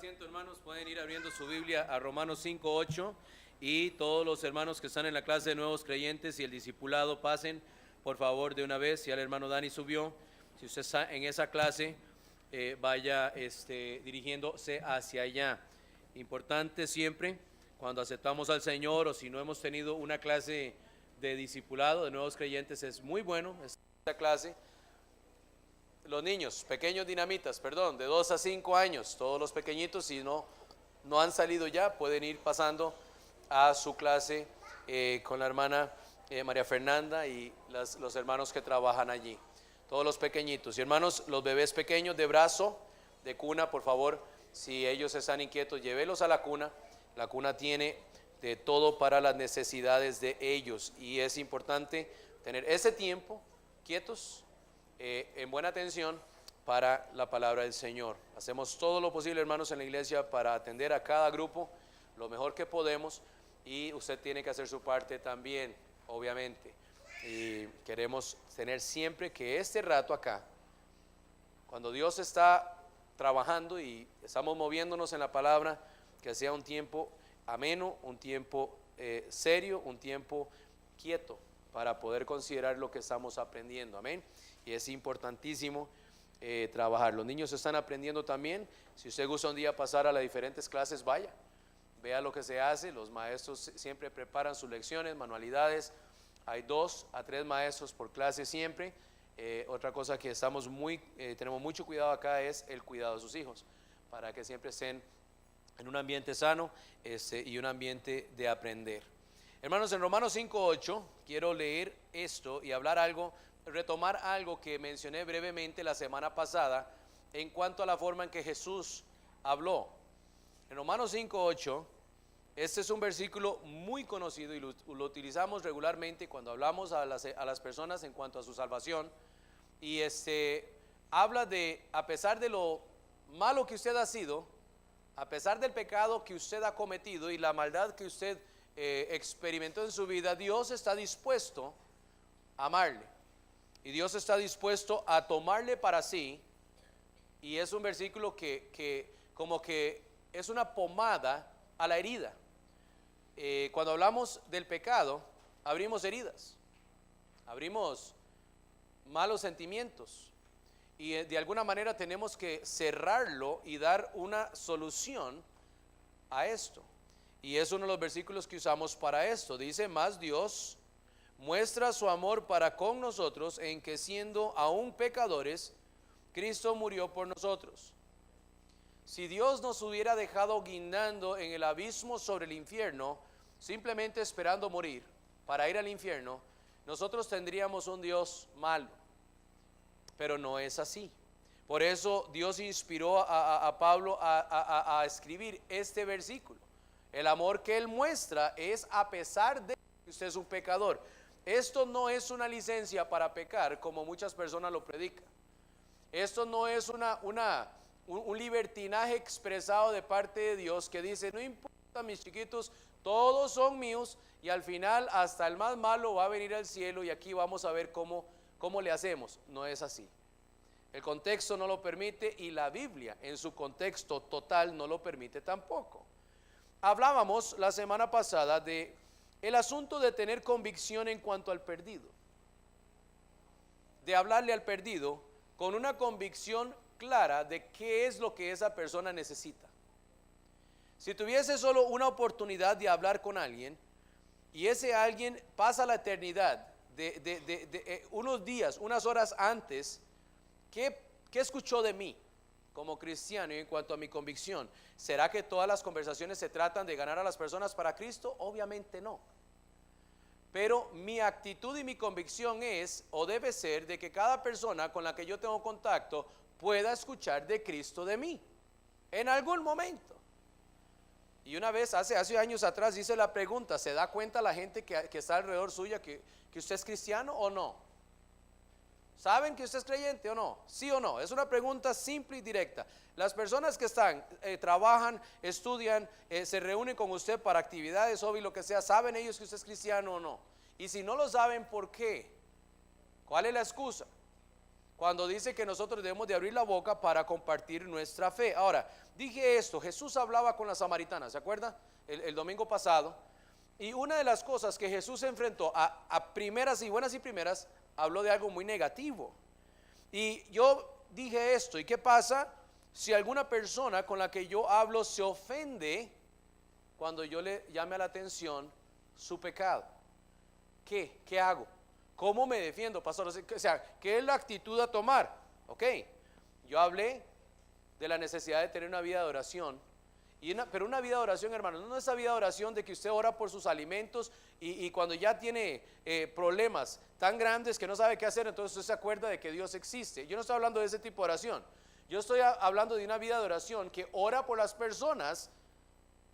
asiento, hermanos, pueden ir abriendo su Biblia a Romanos 5:8 y todos los hermanos que están en la clase de nuevos creyentes y el discipulado pasen por favor de una vez. Ya el hermano Dani subió. Si usted está en esa clase, vaya dirigiéndose hacia allá. Importante siempre cuando aceptamos al Señor o si no hemos tenido una clase de discipulado de nuevos creyentes, es muy bueno esta clase. Los niños, pequeños dinamitas, de 2 a 5 años, todos los pequeñitos, si no han salido ya, pueden ir pasando a su clase con la hermana María Fernanda y los hermanos que trabajan allí. Todos los pequeñitos. Y hermanos, los bebés pequeños de brazo, de cuna, por favor, si ellos están inquietos, llévelos a la cuna. La cuna tiene de todo para las necesidades de ellos. Y es importante tener ese tiempo quietos, en buena atención para la palabra del Señor. Hacemos todo lo posible, hermanos, en la iglesia para atender a cada grupo lo mejor que podemos, y usted tiene que hacer su parte también, obviamente. Y queremos tener siempre que este rato acá, cuando Dios está trabajando y estamos moviéndonos en la palabra, que sea un tiempo ameno, un tiempo serio, un tiempo quieto, para poder considerar lo que estamos aprendiendo. Amén. Y es importantísimo trabajar. Los niños están aprendiendo también. Si usted gusta un día pasar a las diferentes clases, vea lo que se hace. Los maestros siempre preparan sus lecciones, manualidades. Hay 2 a 3 maestros por clase siempre. Otra cosa que tenemos mucho cuidado acá es el cuidado de sus hijos, para que siempre estén en un ambiente sano y un ambiente de aprender. Hermanos, en Romanos 5:8 quiero leer esto y retomar algo que mencioné brevemente la semana pasada en cuanto a la forma en que Jesús habló. En Romanos 5:8, este es un versículo muy conocido y lo utilizamos regularmente cuando hablamos a las personas en cuanto a su salvación. Y habla de, a pesar de lo malo que usted ha sido, a pesar del pecado que usted ha cometido y la maldad que usted experimentó en su vida, Dios está dispuesto a amarle y Dios está dispuesto a tomarle para sí. Y es un versículo que como que es una pomada a la herida. Cuando hablamos del pecado, abrimos heridas, abrimos malos sentimientos, y de alguna manera tenemos que cerrarlo y dar una solución a esto. Y es uno de los versículos que usamos para esto. Dice: mas Dios muestra su amor para con nosotros en que, siendo aún pecadores, Cristo murió por nosotros. Si Dios nos hubiera dejado guindando en el abismo sobre el infierno, simplemente esperando morir para ir al infierno, nosotros tendríamos un Dios malo. Pero no es así. Por eso Dios inspiró a Pablo a escribir este versículo. El amor que él muestra es a pesar de que usted es un pecador. Esto no es una licencia para pecar, como muchas personas lo predican. Esto no es un libertinaje expresado de parte de Dios que dice: no importa, mis chiquitos, todos son míos, y al final hasta el más malo va a venir al cielo y aquí vamos a ver cómo le hacemos. No es así. El contexto no lo permite, y la Biblia en su contexto total no lo permite tampoco. Hablábamos la semana pasada de el asunto de tener convicción en cuanto al perdido, de hablarle al perdido con una convicción clara de qué es lo que esa persona necesita. Si tuviese solo una oportunidad de hablar con alguien y ese alguien pasa la eternidad de unos días, unas horas antes, ¿qué escuchó de mí como cristiano y en cuanto a mi convicción? ¿Será que todas las conversaciones se tratan de ganar a las personas para Cristo? Obviamente no. Pero mi actitud y mi convicción es, o debe ser, de que cada persona con la que yo tengo contacto pueda escuchar de Cristo de mí en algún momento. Y una vez, hace años atrás, hice la pregunta: ¿se da cuenta la gente que está alrededor suya que usted es cristiano o no? ¿Saben que usted es creyente o no? ¿Sí o no? Es una pregunta simple y directa. Las personas que trabajan, estudian, se reúnen con usted para actividades, hobby, lo que sea, ¿saben ellos que usted es cristiano o no? Y si no lo saben, ¿por qué? ¿Cuál es la excusa? cuando dice que nosotros debemos de abrir la boca para compartir nuestra fe. Ahora, dije esto, Jesús hablaba con la samaritana, ¿se acuerda? El domingo pasado. Y una de las cosas que Jesús enfrentó a primeras y buenas y primeras, habló de algo muy negativo. Y yo dije esto, ¿y qué pasa si alguna persona con la que yo hablo se ofende cuando yo le llame a la atención su pecado? ¿Qué hago? ¿Cómo me defiendo, pastor? O sea, ¿qué es la actitud a tomar? Ok, yo hablé de la necesidad de tener una vida de oración. Pero una vida de oración, hermano, no es esa vida de oración de que usted ora por sus alimentos y cuando ya tiene problemas tan grandes que no sabe qué hacer, entonces usted se acuerda de que Dios existe. Yo no estoy hablando de ese tipo de oración. Yo estoy hablando de una vida de oración que ora por las personas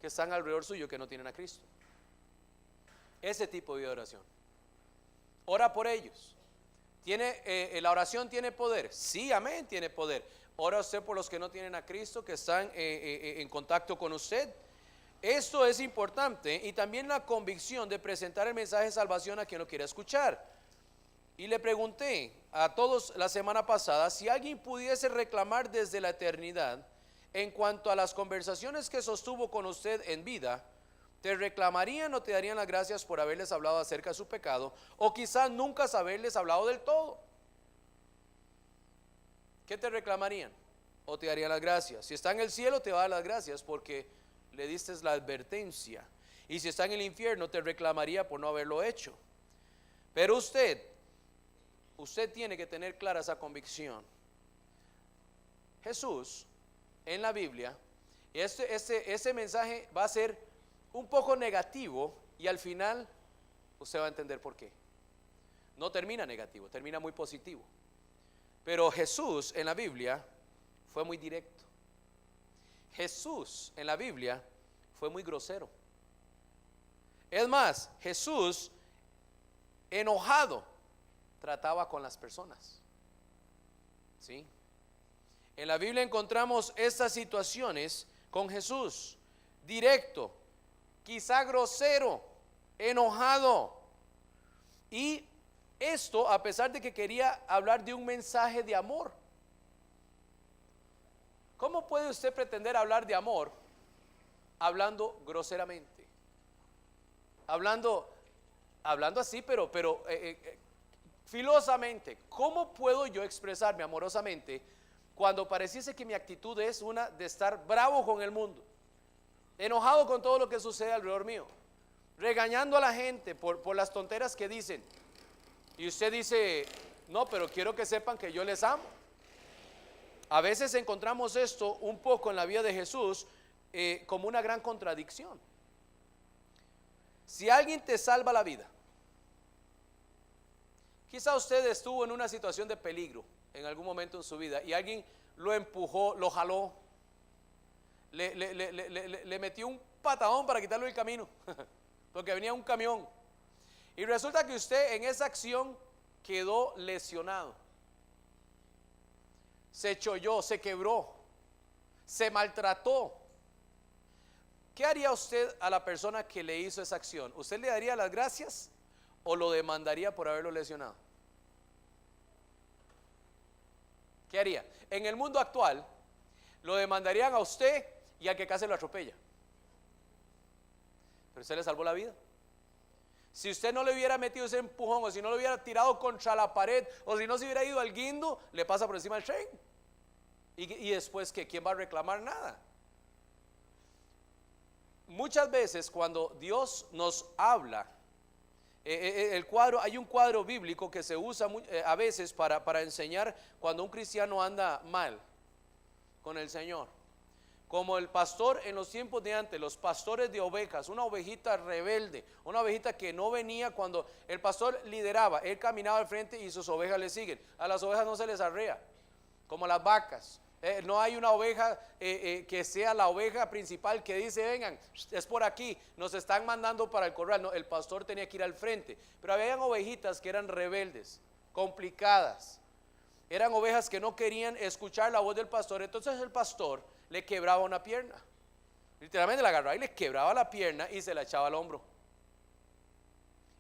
que están alrededor suyo que no tienen a Cristo. Ese tipo de vida de oración. Ora por ellos. La oración tiene poder. Sí, amén, tiene poder. Ora usted por los que no tienen a Cristo, que están en contacto con usted. Esto es importante. Y también la convicción de presentar el mensaje de salvación a quien lo quiera escuchar. Y le pregunté a todos la semana pasada si alguien pudiese reclamar desde la eternidad en cuanto a las conversaciones que sostuvo con usted en vida. ¿Te reclamarían o te darían las gracias por haberles hablado acerca de su pecado? O quizás nunca haberles hablado del todo. ¿Qué te reclamarían? ¿O te darían las gracias? Si está en el cielo te va a dar las gracias porque le diste la advertencia. Y si está en el infierno te reclamaría por no haberlo hecho. Pero usted tiene que tener clara esa convicción. Jesús en la Biblia, ese mensaje va a ser un poco negativo y al final usted va a entender por qué. No termina negativo, termina muy positivo. Pero Jesús en la Biblia fue muy directo. Jesús en la Biblia fue muy grosero. Es más, Jesús enojado trataba con las personas. ¿Sí? En la Biblia encontramos estas situaciones con Jesús, directo, quizá grosero, enojado. Y esto a pesar de que quería hablar de un mensaje de amor. ¿Cómo puede usted pretender hablar de amor hablando groseramente? Hablando así, pero filosamente. ¿Cómo puedo yo expresarme amorosamente cuando pareciese que mi actitud es una de estar bravo con el mundo, enojado con todo lo que sucede alrededor mío, regañando a la gente por las tonteras que dicen? Y usted dice, no, pero quiero que sepan que yo les amo. A veces encontramos esto un poco en la vida de Jesús como una gran contradicción. Si alguien te salva la vida, quizá usted estuvo en una situación de peligro en algún momento en su vida y alguien lo empujó, lo jaló, le metió un patadón para quitarlo del camino porque venía un camión. Y resulta que usted en esa acción quedó lesionado, se cholló, se quebró, se maltrató. ¿Qué haría usted a la persona que le hizo esa acción? ¿Usted le daría las gracias o lo demandaría por haberlo lesionado? ¿Qué haría? En el mundo actual lo demandarían a usted y al que casi lo atropella. Pero usted le salvó la vida. Si usted no le hubiera metido ese empujón, o si no lo hubiera tirado contra la pared, o si no se hubiera ido al guindo, le pasa por encima del tren. Y después, ¿quién va a reclamar? Nada. Muchas veces cuando Dios nos habla, hay un cuadro bíblico que se usa a veces para enseñar cuando un cristiano anda mal con el Señor. Como el pastor en los tiempos de antes, los pastores de ovejas, una ovejita rebelde, una ovejita que no venía cuando el pastor lideraba, él caminaba al frente y sus ovejas le siguen. A las ovejas no se les arrea, como las vacas. No hay una oveja que sea la oveja principal que dice, vengan, es por aquí, nos están mandando para el corral. No, el pastor tenía que ir al frente. Pero habían ovejitas que eran rebeldes, complicadas. Eran ovejas que no querían escuchar la voz del pastor. Entonces el pastor le quebraba una pierna, literalmente la agarraba y le quebraba la pierna y se la echaba al hombro.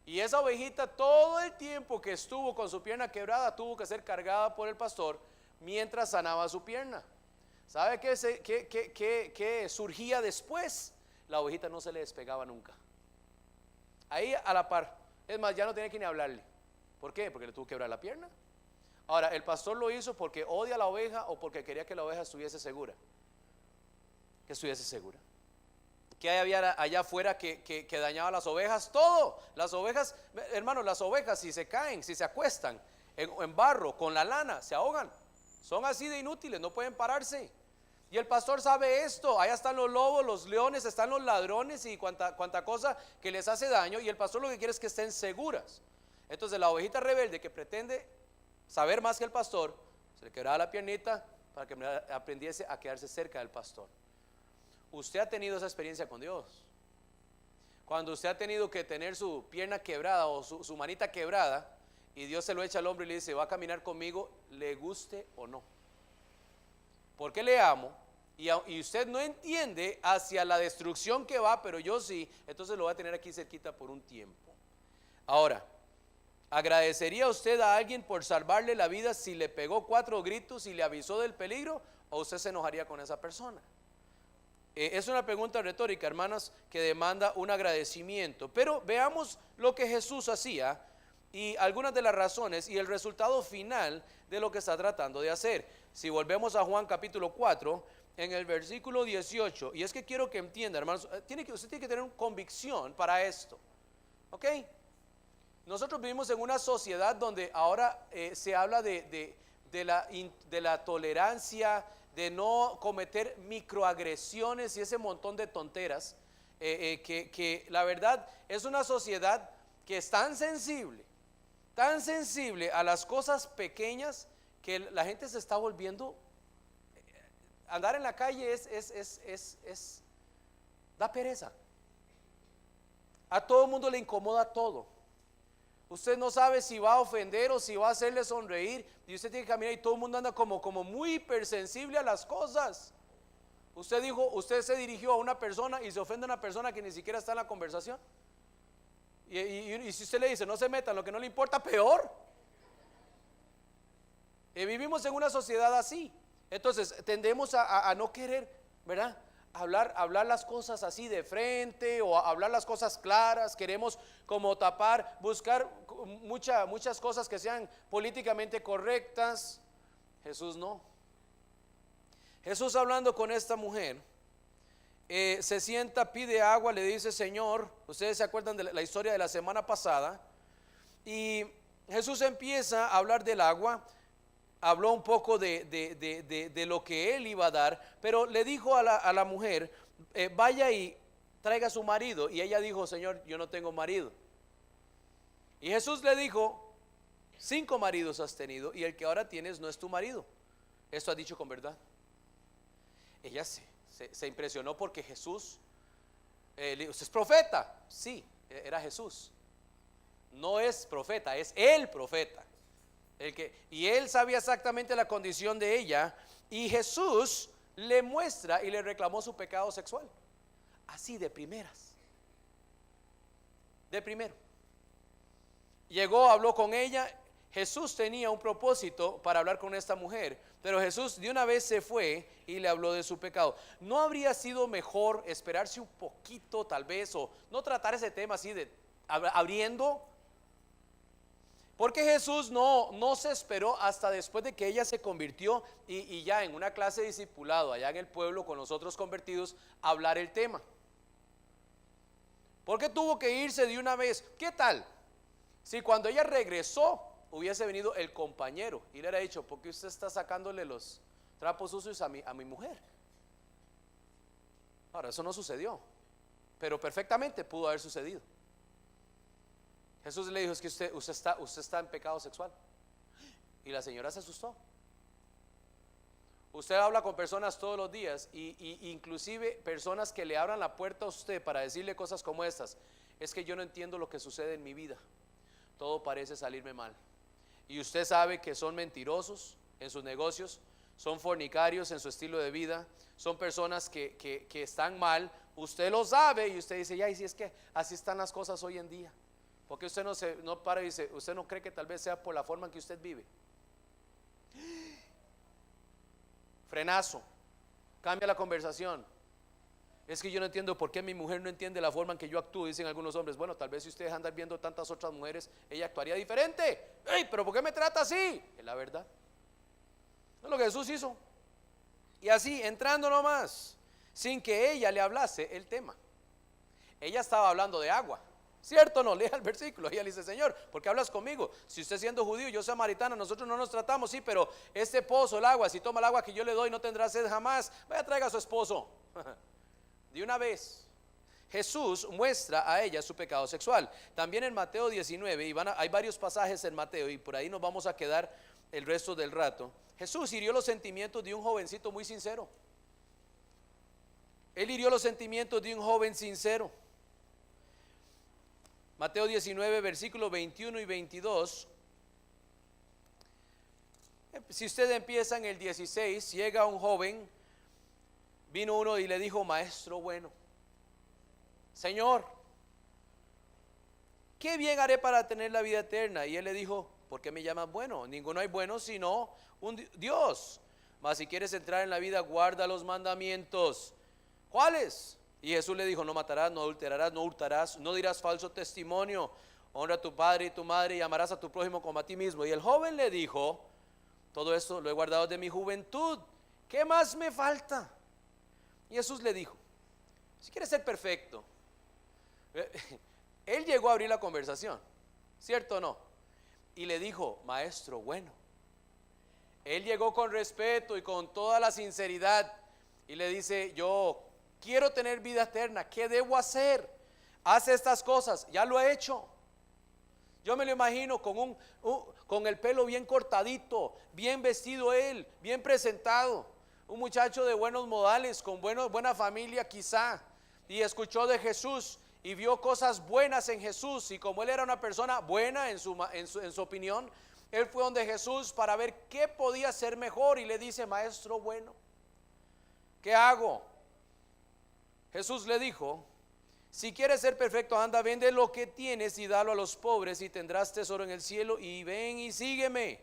Y esa ovejita todo el tiempo que estuvo con su pierna quebrada tuvo que ser cargada por el pastor mientras sanaba su pierna. ¿Sabe qué surgía después? La ovejita no se le despegaba nunca. Ahí a la par. Es más, ya no tenía que ni hablarle. ¿Por qué? Porque le tuvo que quebrar la pierna. Ahora, ¿el pastor lo hizo porque odia a la oveja o porque quería que la oveja estuviese segura? Que estuviese segura. ¿Qué había allá afuera que dañaba las ovejas? Todo. Las ovejas, hermanos, las ovejas si se caen, si se acuestan en barro, con la lana, se ahogan. Son así de inútiles, no pueden pararse. Y el pastor sabe esto. Allá están los lobos, los leones, están los ladrones y cuanta cosa que les hace daño. Y el pastor lo que quiere es que estén seguras. Entonces la ovejita rebelde que pretende saber más que el pastor, se le quebraba la piernita para que aprendiese a quedarse cerca del pastor. Usted ha tenido esa experiencia con Dios. Cuando usted ha tenido que tener su pierna quebrada o su manita quebrada, y Dios se lo echa al hombro y le dice, va a caminar conmigo, le guste o no. Porque le amo, y usted no entiende hacia la destrucción que va, pero yo sí, entonces lo va a tener aquí cerquita por un tiempo. Ahora, ¿agradecería usted a alguien por salvarle la vida si le pegó 4 gritos y le avisó del peligro? ¿O usted se enojaría con esa persona? Es una pregunta retórica, hermanas, que demanda un agradecimiento. Pero veamos lo que Jesús hacía y algunas de las razones y el resultado final de lo que está tratando de hacer. Si volvemos a Juan capítulo 4, en el versículo 18, y es que quiero que entienda, hermanos, usted tiene que tener una convicción para esto, ¿ok? Nosotros vivimos en una sociedad donde ahora se habla de la tolerancia, de no cometer microagresiones y ese montón de tonteras, que la verdad es una sociedad que es tan sensible a las cosas pequeñas, que la gente se está volviendo, andar en la calle da pereza. A todo el mundo le incomoda todo. Usted no sabe si va a ofender o si va a hacerle sonreír, y usted tiene que caminar y todo el mundo anda como muy hipersensible a las cosas. Usted se dirigió a una persona y se ofende a una persona que ni siquiera está en la conversación. Y si usted le dice no se meta en lo que no le importa, peor. Vivimos en una sociedad así. Entonces tendemos a no querer, ¿verdad?, hablar las cosas así de frente, o hablar las cosas claras. Queremos como tapar, buscar muchas cosas que sean políticamente correctas. Jesús no. Jesús, hablando con esta mujer, se sienta, pide agua, le dice Señor. Ustedes se acuerdan de la historia de la semana pasada, y Jesús empieza a hablar del agua. Habló un poco de lo que él iba a dar, pero le dijo a la mujer, vaya y traiga a su marido. Y ella dijo, Señor, yo no tengo marido. Y Jesús le dijo, 5 maridos has tenido y el que ahora tienes no es tu marido. Esto has dicho con verdad. Ella se impresionó porque Jesús, le dijo, ¿usted es profeta? Sí, era Jesús. No es profeta, es el profeta. Y él sabía exactamente la condición de ella, y Jesús le muestra y le reclamó su pecado sexual, así de primeras, de primero. Llegó, habló con ella. Jesús tenía un propósito para hablar con esta mujer, pero Jesús de una vez se fue y le habló de su pecado. ¿No habría sido mejor esperarse un poquito tal vez, o no tratar ese tema así de abriendo? Porque Jesús no se esperó hasta después de que ella se convirtió y ya en una clase de discipulado allá en el pueblo con los otros convertidos, hablar el tema. ¿Por qué tuvo que irse de una vez? ¿Qué tal si cuando ella regresó hubiese venido el compañero y le hubiera dicho, ¿por qué usted está sacándole los trapos sucios a mi mujer? Ahora, eso no sucedió, pero perfectamente pudo haber sucedido. Jesús le dijo, es que usted está en pecado sexual. Y la señora se asustó. Usted habla con personas todos los días, y inclusive personas que le abran la puerta a usted para decirle cosas como estas. Es que yo no entiendo lo que sucede en mi vida, todo parece salirme mal. Y usted sabe que son mentirosos en sus negocios, son fornicarios en su estilo de vida, son personas que están mal. Usted lo sabe y usted dice, ya, y si es que así están las cosas hoy en día. ¿Por qué usted no para y dice, usted no cree que tal vez sea por la forma en que usted vive? Frenazo, cambia la conversación. Es que yo no entiendo por qué mi mujer no entiende la forma en que yo actúo, dicen algunos hombres. Bueno, tal vez si ustedes andan viendo tantas otras mujeres, ella actuaría diferente. ¡Ey, pero por qué me trata así! Es la verdad. No es lo que Jesús hizo. Y así, entrando nomás, sin que ella le hablase el tema. Ella estaba hablando de agua, ¿cierto o no? Lea el versículo. Ella le dice, Señor, ¿por qué hablas conmigo? Si usted siendo judío, yo samaritana, nosotros no nos tratamos, sí, pero este pozo, el agua, si toma el agua que yo le doy, no tendrá sed jamás. Vaya, traiga a su esposo. De una vez. Jesús muestra a ella su pecado sexual. También en Mateo 19, y hay varios pasajes en Mateo, y por ahí nos vamos a quedar el resto del rato. Jesús hirió los sentimientos de un jovencito muy sincero. Él hirió los sentimientos de un joven sincero. Mateo 19, versículos 21 y 22. Si usted empieza en el 16, llega un joven, vino uno y le dijo, maestro bueno, Señor, ¿qué bien haré para tener la vida eterna? Y él le dijo, ¿por qué me llamas bueno? Ninguno hay bueno sino un Dios. Mas si quieres entrar en la vida, guarda los mandamientos. ¿Cuáles? Y Jesús le dijo, no matarás, no adulterarás, no hurtarás, no dirás falso testimonio, honra a tu padre y tu madre y amarás a tu prójimo como a ti mismo. Y el joven le dijo, todo esto lo he guardado de mi juventud, ¿qué más me falta? Y Jesús le dijo, si quieres ser perfecto, él llegó a abrir la conversación, ¿cierto o no? Y le dijo, maestro bueno. Él llegó con respeto y con toda la sinceridad y le dice, yo quiero tener vida eterna, ¿qué debo hacer? Hace estas cosas, ya lo he hecho. Yo me lo imagino con el pelo bien cortadito, bien vestido él, bien presentado, un muchacho de buenos modales, con buena familia quizá, y escuchó de Jesús y vio cosas buenas en Jesús, y como él era una persona buena en su opinión, él fue donde Jesús para ver qué podía ser mejor y le dice, maestro bueno, ¿qué hago? Jesús le dijo, si quieres ser perfecto, anda, vende lo que tienes y dalo a los pobres y tendrás tesoro en el cielo, y ven y sígueme.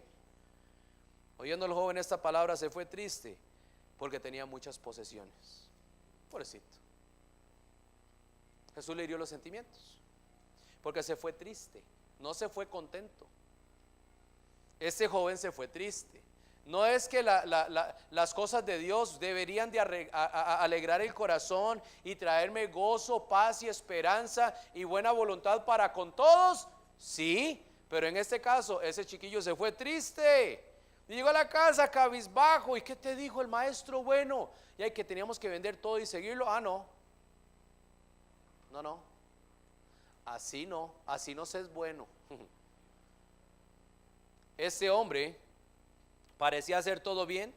Oyendo el joven esta palabra se fue triste porque tenía muchas posesiones. Pobrecito. Jesús le hirió los sentimientos porque se fue triste, no se fue contento. Este joven se fue triste. No es que las cosas de Dios deberían de alegrar el corazón y traerme gozo, paz y esperanza y buena voluntad para con todos. Sí, pero en este caso ese chiquillo se fue triste y llegó a la casa cabizbajo. ¿Y qué te dijo el maestro bueno? Y que teníamos que vender todo y seguirlo. No, así no se es bueno. Este hombre parecía hacer todo bien,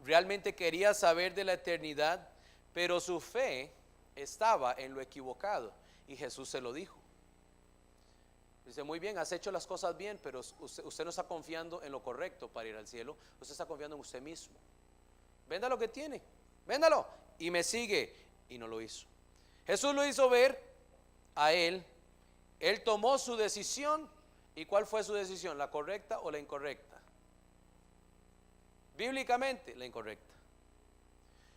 realmente quería saber de la eternidad, pero su fe estaba en lo equivocado y Jesús se lo dijo. Dice, muy bien, has hecho las cosas bien, pero usted no está confiando en lo correcto para ir al cielo, usted está confiando en usted mismo. Venda lo que tiene, véndalo y me sigue. Y no lo hizo. Jesús lo hizo ver a él tomó su decisión. ¿Y cuál fue su decisión? ¿La correcta o la incorrecta? Bíblicamente, la incorrecta.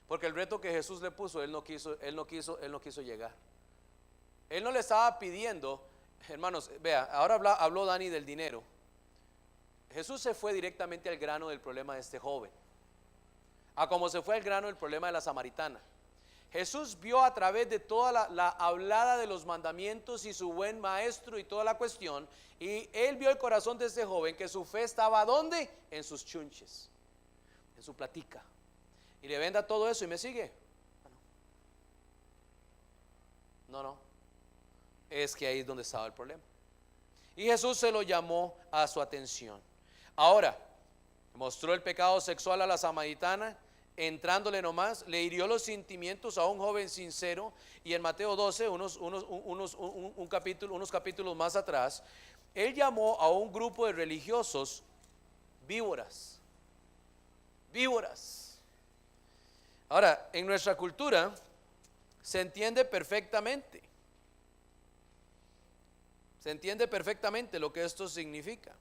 Porque el reto que Jesús le puso, él no quiso llegar. Él no le estaba pidiendo, hermanos, vea, ahora habló Dani del dinero. Jesús se fue directamente al grano del problema de este joven, a como se fue al grano del problema de la samaritana. Jesús vio a través de toda la hablada de los mandamientos y su buen maestro y toda la cuestión, y él vio el corazón de este joven, que su fe estaba ¿dónde? En sus chunches, en su platica, y le venda todo eso y me sigue. No, es que ahí es donde estaba el problema, y Jesús se lo llamó a su atención. Ahora, mostró el pecado sexual a la samaritana, entrándole nomás, le hirió los sentimientos a un joven sincero. Y en Mateo 12, unos capítulos más atrás, él llamó a un grupo de religiosos víboras. Ahora, en nuestra cultura se entiende perfectamente. Se entiende perfectamente lo que esto significa.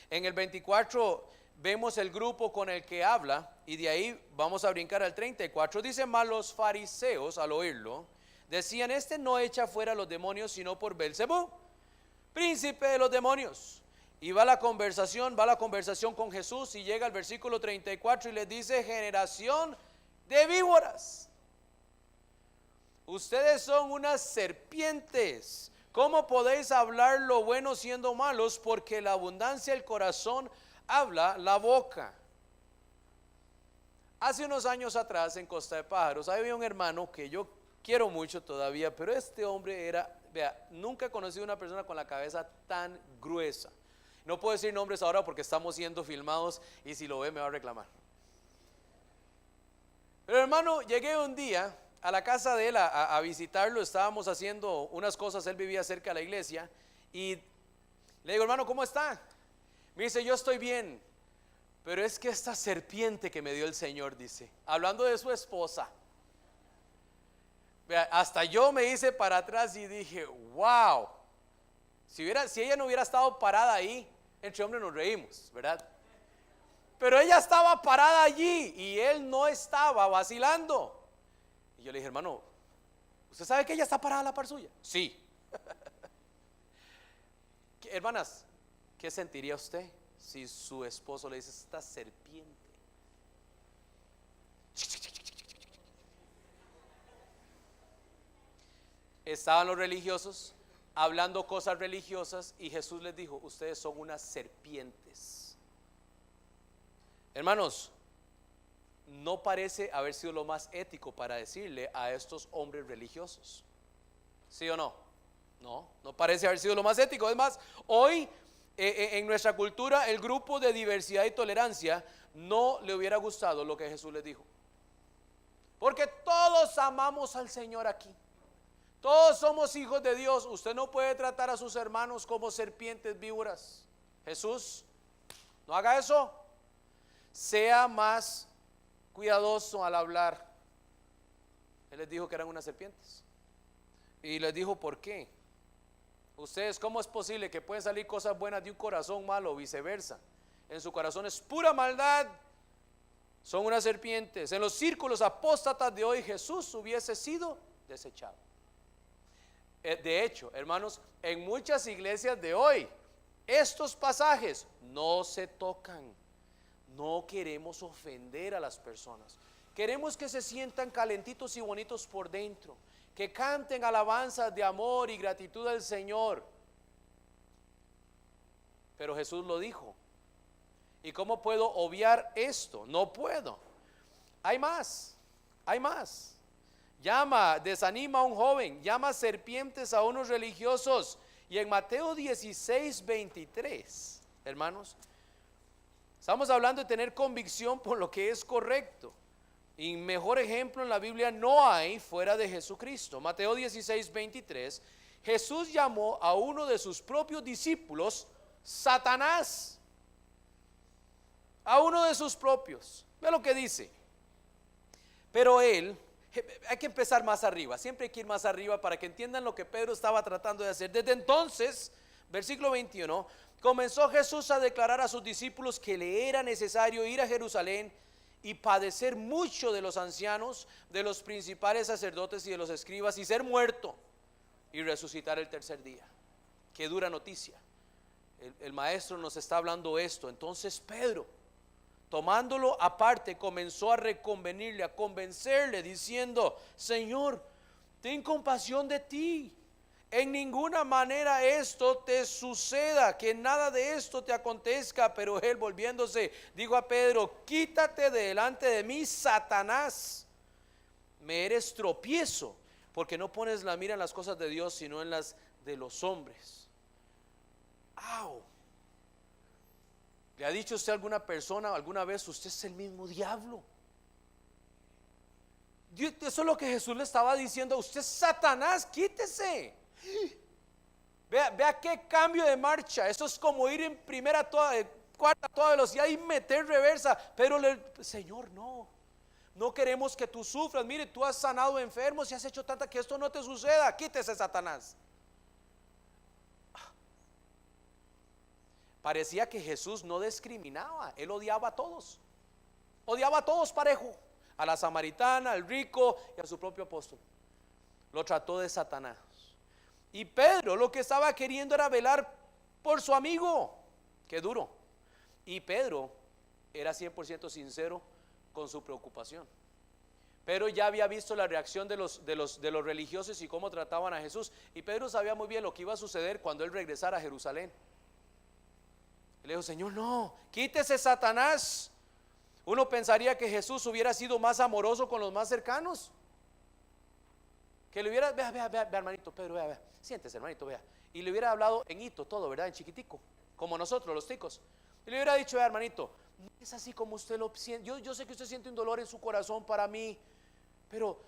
En el 24 vemos el grupo con el que habla, y de ahí vamos a brincar al 34. Dice: mas los fariseos, al oírlo, decían: este no echa fuera a los demonios sino por Belzebú, príncipe de los demonios. Y va la conversación con Jesús, y llega al versículo 34 y les dice: generación de víboras, ustedes son unas serpientes. ¿Cómo podéis hablar lo bueno siendo malos? Porque la abundancia del corazón habla la boca. Hace unos años atrás en Costa de Pájaros había un hermano que yo quiero mucho todavía, pero este hombre era, vea, nunca he conocido una persona con la cabeza tan gruesa. No puedo decir nombres ahora porque estamos siendo filmados y si lo ve me va a reclamar. Pero hermano, llegué un día a la casa de él a visitarlo. Estábamos haciendo unas cosas, él vivía cerca de la iglesia, y le digo: hermano, ¿cómo está? Me dice: yo estoy bien, pero es que esta serpiente que me dio el Señor, dice, hablando de su esposa. Vea, hasta yo me hice para atrás y dije: wow, si ella no hubiera estado parada ahí, entre hombres nos reímos, ¿verdad? Pero ella estaba parada allí y él no estaba vacilando. Y yo le dije: hermano, ¿usted sabe que ella está parada a la par suya? Sí. Hermanas, ¿qué sentiría usted si su esposo le dice: esta serpiente? Estaban los religiosos hablando cosas religiosas y Jesús les dijo: ustedes son unas serpientes. Hermanos, no parece haber sido lo más ético para decirle a estos hombres religiosos. ¿Sí o no? No parece haber sido lo más ético. Es más, hoy en nuestra cultura, el grupo de diversidad y tolerancia no le hubiera gustado lo que Jesús les dijo. Porque todos amamos al Señor aquí. Todos somos hijos de Dios. Usted no puede tratar a sus hermanos como serpientes víboras. Jesús, no haga eso. Sea más cuidadoso al hablar. Él les dijo que eran unas serpientes. Y les dijo por qué. Ustedes, ¿cómo es posible que pueden salir cosas buenas de un corazón malo o viceversa? En su corazón es pura maldad. Son unas serpientes. En los círculos apóstatas de hoy Jesús hubiese sido desechado. De hecho, hermanos, en muchas iglesias de hoy estos pasajes no se tocan. No queremos ofender a las personas. Queremos que se sientan calentitos y bonitos por dentro, que canten alabanzas de amor y gratitud al Señor. Pero Jesús lo dijo. ¿Y cómo puedo obviar esto? No puedo. Hay más. Desanima a un joven, llama serpientes a unos religiosos. Y en Mateo 16:23, hermanos, estamos hablando de tener convicción por lo que es correcto. Y mejor ejemplo en la Biblia no hay fuera de Jesucristo. Mateo 16:23, Jesús llamó a uno de sus propios discípulos Satanás. A uno de sus propios. Ve lo que dice. Pero él, hay que empezar más arriba, siempre hay que ir más arriba para que entiendan lo que Pedro estaba tratando de hacer. Desde entonces, versículo 21, comenzó Jesús a declarar a sus discípulos que le era necesario ir a Jerusalén y padecer mucho de los ancianos, de los principales sacerdotes y de los escribas, y ser muerto y resucitar el tercer día. Qué dura noticia. El maestro nos está hablando esto. Entonces Pedro, tomándolo aparte, comenzó a reconvenirle, a convencerle, diciendo: Señor, ten compasión de ti. En ninguna manera esto te suceda, que nada de esto te acontezca. Pero él, volviéndose, dijo a Pedro: quítate de delante de mí, Satanás. Me eres tropiezo, porque no pones la mira en las cosas de Dios, sino en las de los hombres. ¡Au! ¿Le ha dicho usted a alguna persona alguna vez: usted es el mismo diablo? Eso es lo que Jesús le estaba diciendo: usted es Satanás, quítese. Vea qué cambio de marcha. Eso es como ir en cuarta a toda velocidad y meter reversa. Pero Señor, no queremos que tú sufras. Mire, tú has sanado enfermos y has hecho tanta, que esto no te suceda. Quítese, Satanás. parecía que Jesús no discriminaba, él odiaba a todos parejo, a la samaritana, al rico y a su propio apóstol. Lo trató de Satanás. Y Pedro lo que estaba queriendo era velar por su amigo. Qué duro. Y Pedro era 100% sincero con su preocupación. Pedro ya había visto la reacción de los religiosos y cómo trataban a Jesús. Y Pedro sabía muy bien lo que iba a suceder cuando él regresara a Jerusalén. Él le dijo: Señor, no, quítese Satanás. Uno pensaría que Jesús hubiera sido más amoroso con los más cercanos. Que le hubiera, vea hermanito Pedro, vea, siéntese hermanito, vea. Y le hubiera hablado en hito todo, ¿verdad? En chiquitico, como nosotros los ticos. Y le hubiera dicho: vea hermanito, no es así como usted lo siente. Yo sé que usted siente un dolor en su corazón para mí, pero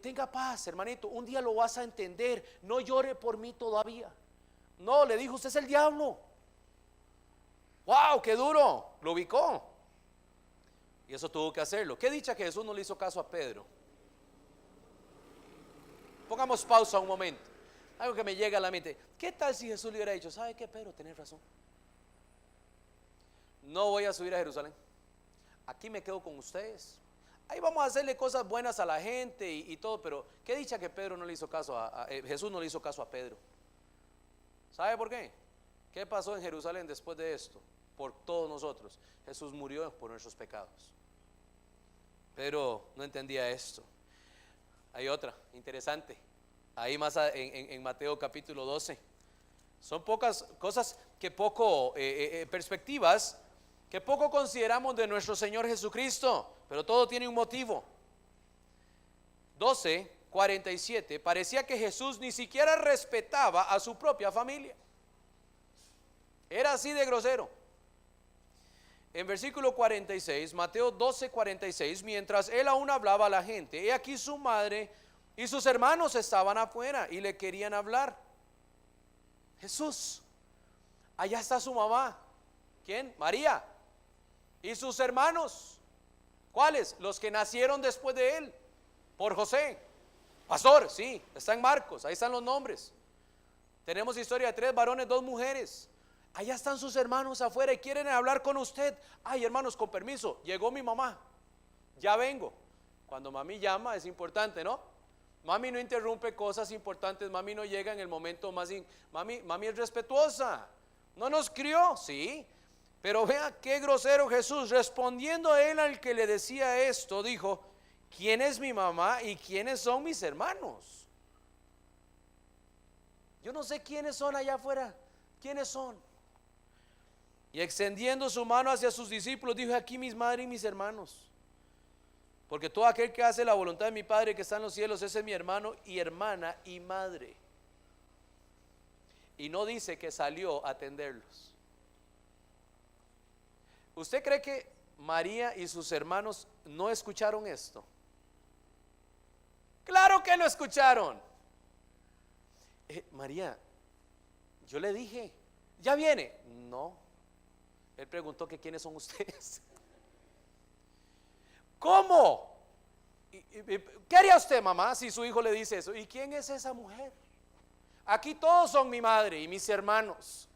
tenga paz hermanito, un día lo vas a entender. No llore por mí todavía. No, le dijo: usted es el diablo. Wow, qué duro, lo ubicó. Y eso tuvo que hacerlo. Qué dicha que Jesús no le hizo caso a Pedro. Pongamos pausa un momento. Algo que me llega a la mente. ¿Qué tal si Jesús le hubiera dicho: ¿sabe qué, Pedro? Tenés razón, no voy a subir a Jerusalén, aquí me quedo con ustedes, ahí vamos a hacerle cosas buenas a la gente y todo. Pero qué dicha que Pedro no le hizo caso Jesús no le hizo caso a Pedro. ¿Sabe por qué? ¿Qué pasó en Jerusalén después de esto? Por todos nosotros, Jesús murió por nuestros pecados. Pero no entendía esto. Hay otra interesante, ahí más en Mateo capítulo 12. Son pocas cosas que poco, perspectivas que poco consideramos de nuestro Señor Jesucristo, pero todo tiene un motivo. 12:47, parecía que Jesús ni siquiera respetaba a su propia familia. Era así de grosero. En versículo 46, Mateo 12:46, mientras él aún hablaba a la gente, he aquí su madre y sus hermanos estaban afuera y le querían hablar. Jesús, allá está su mamá. ¿Quién? María. Y sus hermanos. ¿Cuáles? Los que nacieron después de él, por José. Pastor, sí, está en Marcos, ahí están los nombres. Tenemos historia de 3 varones, 2 mujeres. Allá están sus hermanos afuera y quieren hablar con usted. Ay, hermanos, con permiso, llegó mi mamá, ya vengo. Cuando mami llama es importante, ¿no? Mami no interrumpe cosas importantes. Mami no llega en el momento más mami es respetuosa. No nos crió, sí, pero vea qué grosero Jesús. Respondiendo a él al que le decía esto, dijo: ¿quién es mi mamá y quiénes son mis hermanos? Yo no sé quiénes son allá afuera. ¿Quiénes son? Y extendiendo su mano hacia sus discípulos, dijo: aquí mis madre y mis hermanos. Porque todo aquel que hace la voluntad de mi Padre que está en los cielos, ese es mi hermano y hermana y madre. Y no dice que salió a atenderlos. ¿Usted cree que María y sus hermanos no escucharon esto? Claro que lo escucharon. María, yo le dije, ¿ya viene? No. Él preguntó que quiénes son ustedes. ¿Cómo? ¿Qué haría usted, mamá, si su hijo le dice eso? ¿Y quién es esa mujer? Aquí todos son mi madre y mis hermanos.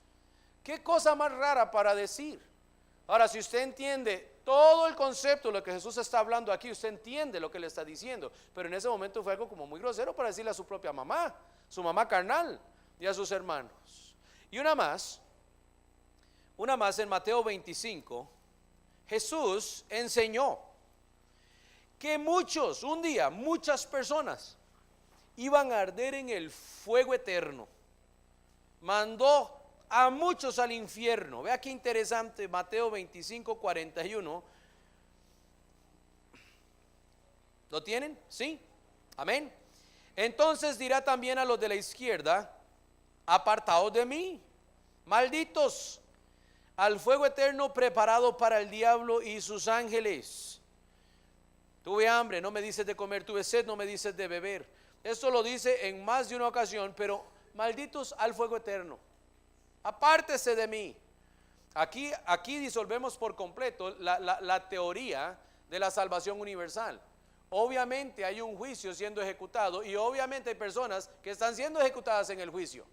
Qué cosa más rara para decir. Ahora, si usted entiende todo el concepto de lo que Jesús está hablando aquí, usted entiende lo que le está diciendo. Pero en ese momento fue algo como muy grosero para decirle a su propia mamá, su mamá carnal, y a sus hermanos. Y una más en Mateo 25, Jesús enseñó que muchas personas iban a arder en el fuego eterno. Mandó a muchos al infierno. Vea qué interesante, Mateo 25:41. ¿Lo tienen? ¿Sí? Amén. Entonces dirá también a los de la izquierda: apartaos de mí, malditos, al fuego eterno preparado para el diablo y sus ángeles. Tuve hambre, no me dices de comer; tuve sed, no me dices de beber. Esto lo dice en más de una ocasión, pero malditos al fuego eterno, apártese de mí. Aquí disolvemos por completo la teoría de la salvación universal. Obviamente hay un juicio siendo ejecutado y obviamente hay personas que están siendo ejecutadas en el juicio.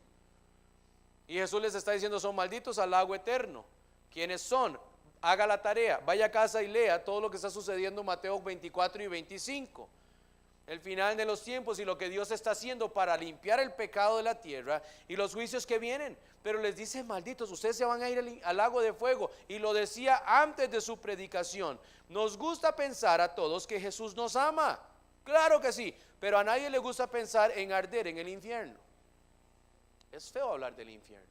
Y Jesús les está diciendo, son malditos al lago eterno. ¿Quiénes son? Haga la tarea, vaya a casa y lea todo lo que está sucediendo en Mateo 24 y 25. El final de los tiempos y lo que Dios está haciendo para limpiar el pecado de la tierra y los juicios que vienen. Pero les dice, malditos, ustedes se van a ir al lago de fuego. Y lo decía antes de su predicación. Nos gusta pensar a todos que Jesús nos ama. Claro que sí, pero a nadie le gusta pensar en arder en el infierno. Es feo hablar del infierno.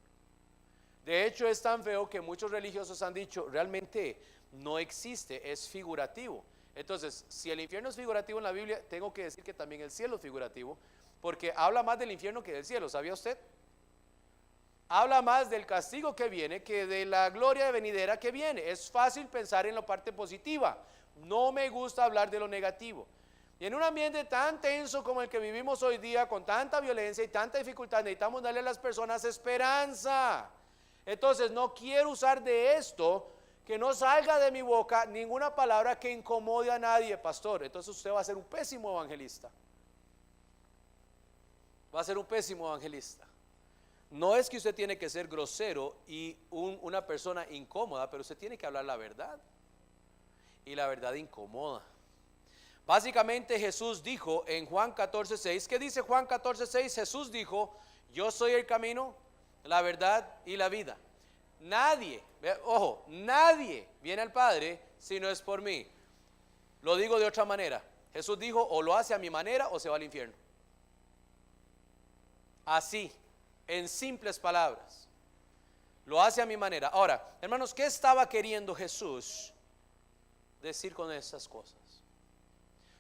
De hecho, es tan feo que muchos religiosos han dicho, realmente no existe, es figurativo. Entonces, si el infierno es figurativo en la Biblia, tengo que decir que también el cielo es figurativo, porque habla más del infierno que del cielo, ¿sabía usted? Habla más del castigo que viene que de la gloria venidera que viene. Es fácil pensar en la parte positiva, no me gusta hablar de lo negativo. Y en un ambiente tan tenso como el que vivimos hoy día, con tanta violencia y tanta dificultad, necesitamos darle a las personas esperanza. Entonces no quiero usar de esto, que no salga de mi boca ninguna palabra que incomode a nadie, pastor. Entonces usted va a ser un pésimo evangelista. Va a ser un pésimo evangelista. No es que usted tiene que ser grosero y una persona incómoda, pero usted tiene que hablar la verdad. Y la verdad incomoda. Básicamente Jesús dijo en Juan 14:6, ¿qué dice Juan 14:6? Jesús dijo, yo soy el camino, la verdad y la vida. Nadie, ojo, nadie viene al Padre si no es por mí. Lo digo de otra manera. Jesús dijo, o lo hace a mi manera o se va al infierno. Así, en simples palabras. Lo hace a mi manera. Ahora, hermanos, ¿qué estaba queriendo Jesús decir con esas cosas?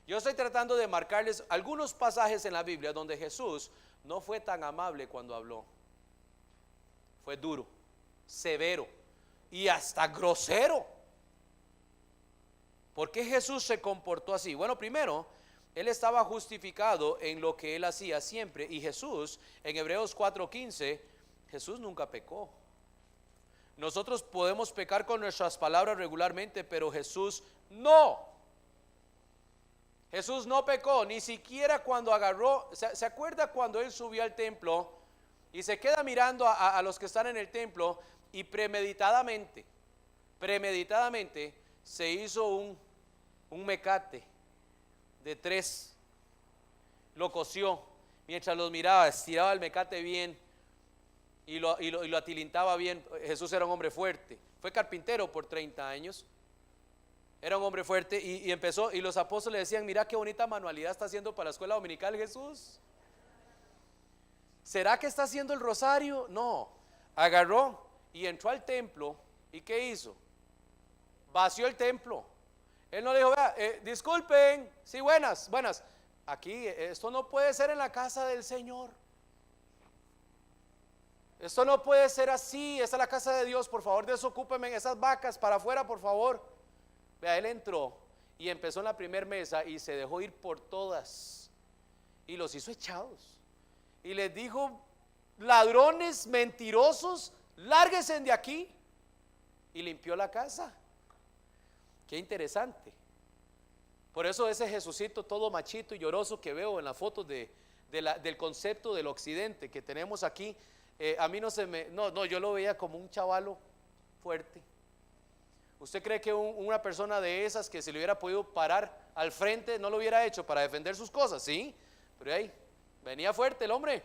Yo estoy tratando de marcarles algunos pasajes en la Biblia donde Jesús no fue tan amable cuando habló. Fue duro, severo y hasta grosero. ¿Por qué Jesús se comportó así? Bueno, primero, Él estaba justificado en lo que Él hacía siempre. Y Jesús, en Hebreos 4:15, Jesús nunca pecó. Nosotros podemos pecar con nuestras palabras regularmente, pero Jesús no. Jesús no pecó, ni siquiera cuando agarró, ¿se acuerda cuando Él subió al templo y se queda mirando a los que están en el templo y premeditadamente se hizo un mecate de 3, lo coció, mientras los miraba, estiraba el mecate bien y lo atilintaba bien? Jesús era un hombre fuerte, fue carpintero por 30 años. Era un hombre fuerte y empezó, y los apóstoles decían, mira qué bonita manualidad está haciendo para la escuela dominical Jesús. ¿Será que está haciendo el rosario? No, agarró y entró al templo. ¿Y qué hizo? Vació el templo. Él no le dijo, vea, disculpen, sí, buenas, aquí esto no puede ser en la casa del Señor. Esto no puede ser así, esta es la casa de Dios, por favor desocúpenme esas vacas para afuera, por favor. Vea, Él entró y empezó en la primera mesa y se dejó ir por todas y los hizo echados y les dijo, ladrones, mentirosos, lárguense de aquí, y limpió la casa. Qué interesante. Por eso ese Jesucito todo machito y lloroso que veo en las fotos del concepto del occidente que tenemos aquí, a mí no, yo lo veía como un chavalo fuerte. ¿Usted cree que una persona de esas que se le hubiera podido parar al frente no lo hubiera hecho para defender sus cosas? Sí, pero ahí venía fuerte el hombre,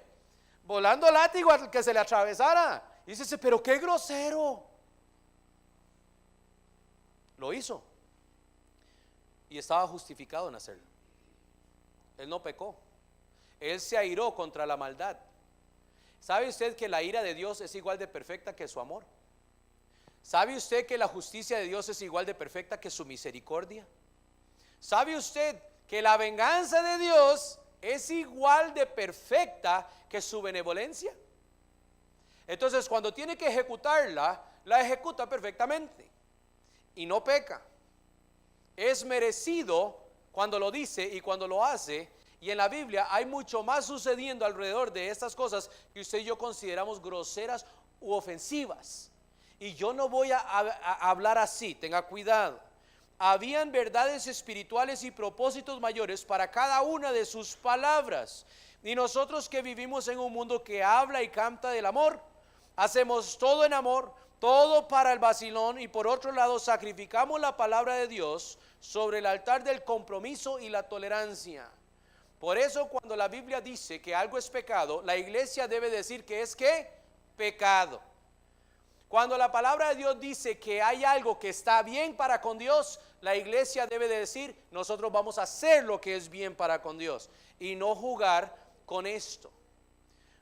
volando látigo al que se le atravesara. Y dice, pero qué grosero. Lo hizo y estaba justificado en hacerlo. Él no pecó, Él se airó contra la maldad. ¿Sabe usted que la ira de Dios es igual de perfecta que su amor? ¿Sabe usted que la justicia de Dios es igual de perfecta que su misericordia? ¿Sabe usted que la venganza de Dios es igual de perfecta que su benevolencia? Entonces, cuando tiene que ejecutarla, la ejecuta perfectamente y no peca. Es merecido cuando lo dice y cuando lo hace. Y en la Biblia hay mucho más sucediendo alrededor de estas cosas que usted y yo consideramos groseras u ofensivas. Y yo no voy a hablar así, tenga cuidado. Habían verdades espirituales y propósitos mayores para cada una de sus palabras. Y nosotros que vivimos en un mundo que habla y canta del amor, hacemos todo en amor, todo para el vacilón, y por otro lado sacrificamos la palabra de Dios sobre el altar del compromiso y la tolerancia. Por eso cuando la Biblia dice que algo es pecado, la iglesia debe decir que es ¿qué? Pecado. Cuando la palabra de Dios dice que hay algo que está bien para con Dios, la iglesia debe de decir, nosotros vamos a hacer lo que es bien para con Dios y no jugar con esto.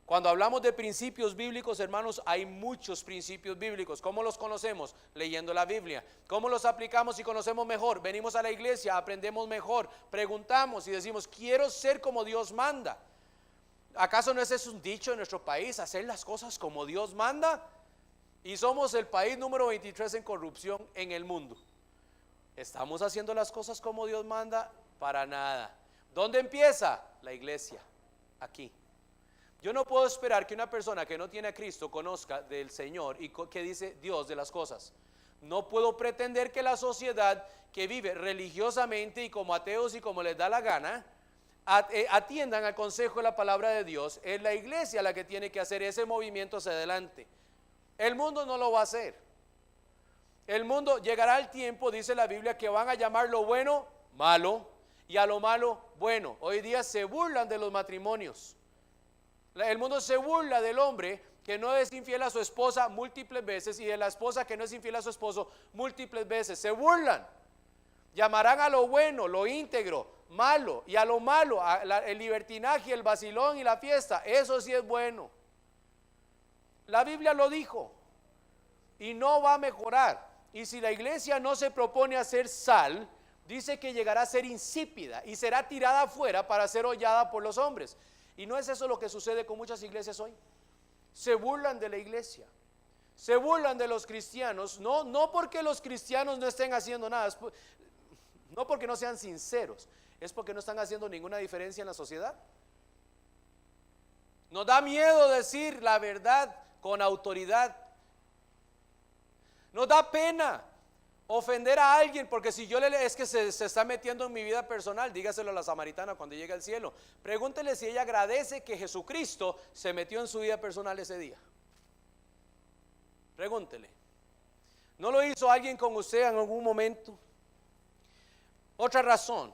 Cuando hablamos de principios bíblicos, hermanos, hay muchos principios bíblicos. ¿Cómo los conocemos? Leyendo la Biblia. ¿Cómo los aplicamos y conocemos mejor? Venimos a la iglesia, aprendemos mejor, preguntamos y decimos, quiero ser como Dios manda. ¿Acaso no es eso un dicho en nuestro país, hacer las cosas como Dios manda? Y somos el país número 23 en corrupción en el mundo. ¿Estamos haciendo las cosas como Dios manda? Para nada. ¿Dónde empieza? La iglesia, aquí. Yo no puedo esperar que una persona que no tiene a Cristo conozca del Señor y que dice Dios de las cosas. No puedo pretender que la sociedad que vive religiosamente y como ateos y como les da la gana, atiendan al consejo de la palabra de Dios. Es la iglesia la que tiene que hacer ese movimiento hacia adelante. El mundo no lo va a hacer. El mundo llegará el tiempo, dice la Biblia, que van a llamar lo bueno malo y a lo malo bueno. Hoy día se burlan de los matrimonios. El mundo se burla del hombre que no es infiel a su esposa múltiples veces y de la esposa que no es infiel a su esposo múltiples veces. Se burlan. Llamarán a lo bueno, lo íntegro, malo, y a lo malo, el libertinaje, el vacilón y la fiesta. Eso sí es bueno. La Biblia lo dijo y no va a mejorar. Y si la iglesia no se propone a ser sal, dice que llegará a ser insípida y será tirada afuera para ser hollada por los hombres. ¿Y no es eso lo que sucede con muchas iglesias hoy? Se burlan de la iglesia, se burlan de los cristianos, no porque los cristianos no estén haciendo nada, no porque no sean sinceros, es porque no están haciendo ninguna diferencia en la sociedad. Nos da miedo decir la verdad con autoridad. Nos da pena ofender a alguien, porque si yo es que se está metiendo en mi vida personal, dígaselo a la samaritana cuando llegue al cielo. Pregúntele si ella agradece que Jesucristo se metió en su vida personal ese día. Pregúntele. ¿No lo hizo alguien con usted en algún momento? Otra razón.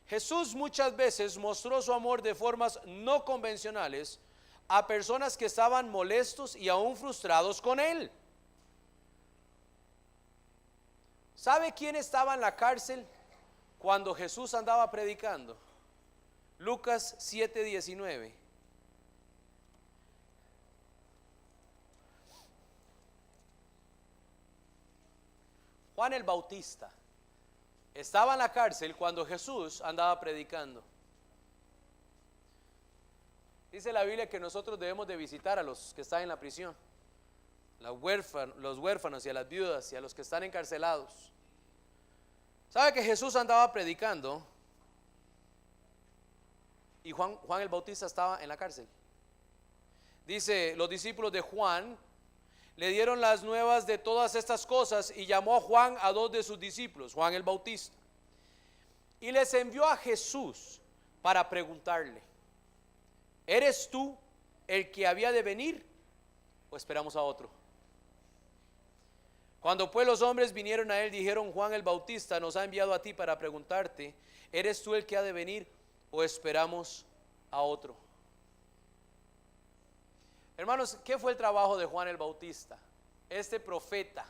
Jesús muchas veces mostró su amor de formas no convencionales a personas que estaban molestos y aún frustrados con él. ¿Sabe quién estaba en la cárcel cuando Jesús andaba predicando? Lucas 7:19. Juan el Bautista estaba en la cárcel cuando Jesús andaba predicando. Dice la Biblia que nosotros debemos de visitar a los que están en la prisión, los huérfanos y a las viudas y a los que están encarcelados. ¿Sabe que Jesús andaba predicando y Juan el Bautista estaba en la cárcel? Dice, los discípulos de Juan le dieron las nuevas de todas estas cosas y llamó a Juan a dos de sus discípulos, Juan el Bautista, y les envió a Jesús para preguntarle: ¿eres tú el que había de venir o esperamos a otro? Cuando pues los hombres vinieron a él, dijeron: Juan el Bautista nos ha enviado a ti para preguntarte, ¿eres tú el que ha de venir o esperamos a otro? Hermanos, ¿qué fue el trabajo de Juan el Bautista? Este profeta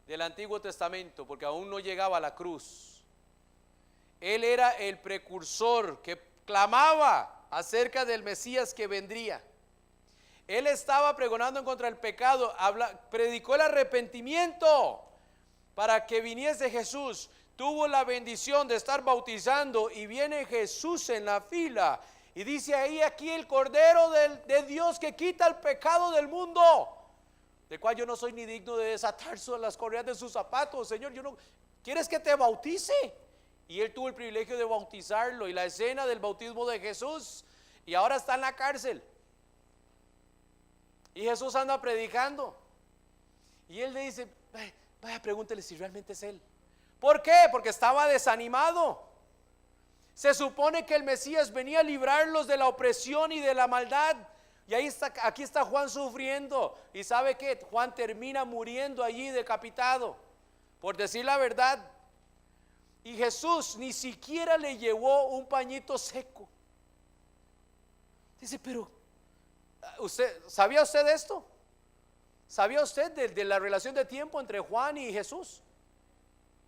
del Antiguo Testamento, porque aún no llegaba a la cruz. Él era el precursor que clamaba acerca del Mesías que vendría. Él estaba pregonando en contra del pecado, predicó el arrepentimiento para que viniese Jesús. Tuvo la bendición de estar bautizando y viene Jesús en la fila y dice ahí: aquí el Cordero de Dios que quita el pecado del mundo, del cual yo no soy ni digno de desatar las correas de sus zapatos. Señor, ¿quieres que te bautice? Y él tuvo el privilegio de bautizarlo y la escena del bautismo de Jesús, y ahora está en la cárcel. Y Jesús anda predicando y él le dice: vaya, pregúntele si realmente es él. ¿Por qué? Porque estaba desanimado. Se supone que el Mesías venía a librarlos de la opresión y de la maldad Y ahí está, aquí está Juan sufriendo. ¿Y sabe qué? Juan termina muriendo allí decapitado, por decir la verdad. Y Jesús ni siquiera le llevó un pañito seco. Dice, pero ¿sabía usted esto? ¿Sabía usted de la relación de tiempo entre Juan y Jesús?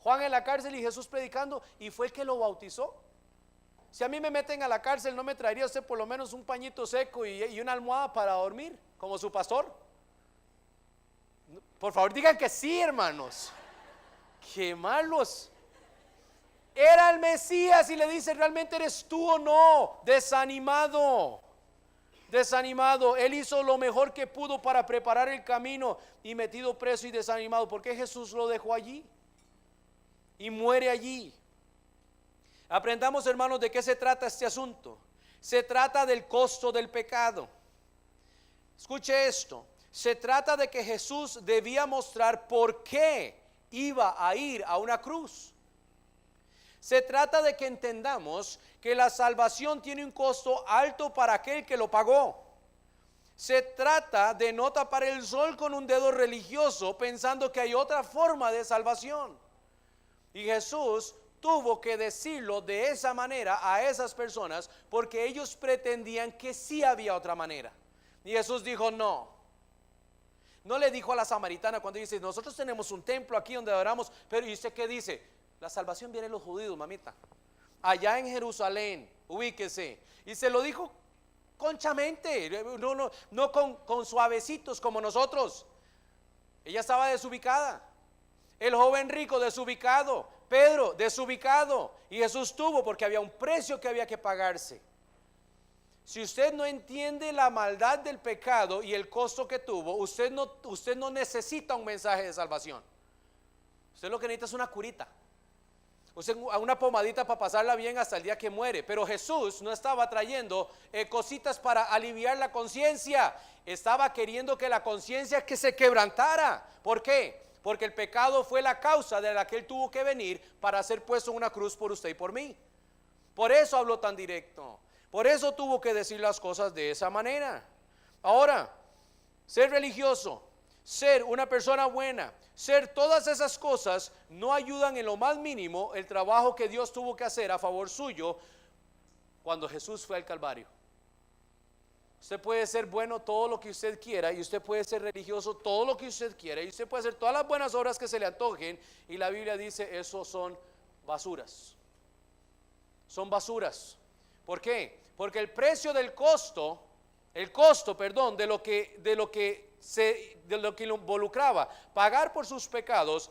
Juan en la cárcel y Jesús predicando, y fue el que lo bautizó. Si a mí me meten a la cárcel, ¿no me traería usted por lo menos un pañito seco y una almohada para dormir, como su pastor? Por favor, digan que sí, hermanos. Qué malos. Era el Mesías y le dice, ¿realmente eres tú o no? Desanimado. Él hizo lo mejor que pudo para preparar el camino, y metido preso y desanimado. ¿Por qué Jesús lo dejó allí? Y muere allí. Aprendamos, hermanos, de qué se trata este asunto. Se trata del costo del pecado. Escuche esto. Se trata de que Jesús debía mostrar por qué iba a ir a una cruz. Se trata de que entendamos que la salvación tiene un costo alto para aquel que lo pagó. Se trata de no tapar el sol con un dedo religioso pensando que hay otra forma de salvación. Y Jesús tuvo que decirlo de esa manera a esas personas porque ellos pretendían que sí había otra manera. Y Jesús dijo no. No le dijo a la samaritana cuando dice, nosotros tenemos un templo aquí donde adoramos, pero ¿y usted qué dice? La salvación viene de los judíos, mamita. Allá en Jerusalén, ubíquese. Y se lo dijo conchamente, no con suavecitos como nosotros. Ella estaba desubicada. El joven rico desubicado, Pedro desubicado, y Jesús tuvo, porque había un precio que había que pagarse. Si usted no entiende la maldad del pecado y el costo que tuvo, usted no necesita un mensaje de salvación. Usted lo que necesita es una curita, una pomadita para pasarla bien hasta el día que muere. Pero Jesús no estaba trayendo cositas para aliviar la conciencia. Estaba queriendo que la conciencia que se quebrantara. ¿Por qué? Porque el pecado fue la causa de la que Él tuvo que venir para ser puesto en una cruz por usted y por mí. Por eso habló tan directo. Por eso tuvo que decir las cosas de esa manera. Ahora, ser religioso, ser una persona buena, ser todas esas cosas no ayudan en lo más mínimo el trabajo que Dios tuvo que hacer a favor suyo cuando Jesús fue al Calvario. Usted puede ser bueno todo lo que usted quiera, y usted puede ser religioso todo lo que usted quiera, y usted puede hacer todas las buenas obras que se le antojen, y la Biblia dice eso son basuras. Son basuras. ¿Por qué? Porque el precio del costo, de lo que lo involucraba pagar por sus pecados